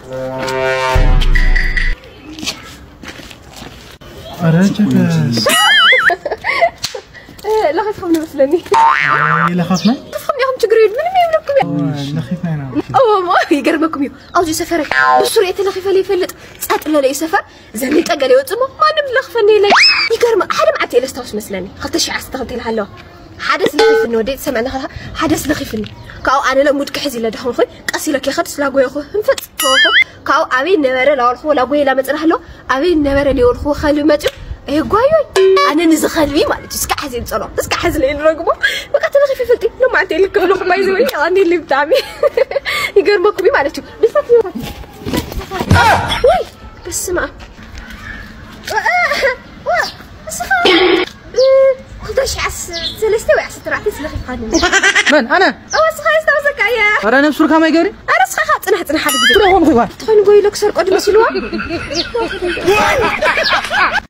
أراجعك لا خافنا مثلني لا خافنا تفهمني هم تقريد من يملككم لا خفنا أنا ما يقربكم يو أوجي سفرك بسرعة تلخيف لي فلت ساعات إلا لي سفر زمن تقل يوتمو ما نم لخفني لي يقرب حدا معتي لستوس مثلني خلتش عستغلت الحلو حدث لخيفني وديت سمعنا حدث لخيفني كاو أنا لمود كحزي لدخل خوي قصي لك ياخد سلاقو ياخو هنفت كاو أبي نبرة لا أرخو لا بوي لا متره له أبي نبرة اللي أرخو خلو ماتو إيه قايوي أنا نزخل بي مالك اسكع حزين صلاة اسكع حزين رقمه وقت أنا خفيف فلتي لو ما عتي لك بلوخ ما يزوي أنا اللي بتعمي يقربك بي مالك بس وي بس ما بس خدش عس سلستوي عس ترعتي سلخي خانم من أنا أوس خايس توسك يا أنا نفسر كم يقري أنا سخاخات أنا حد تروحون خوي تخون قوي لك سرق قد مسلوا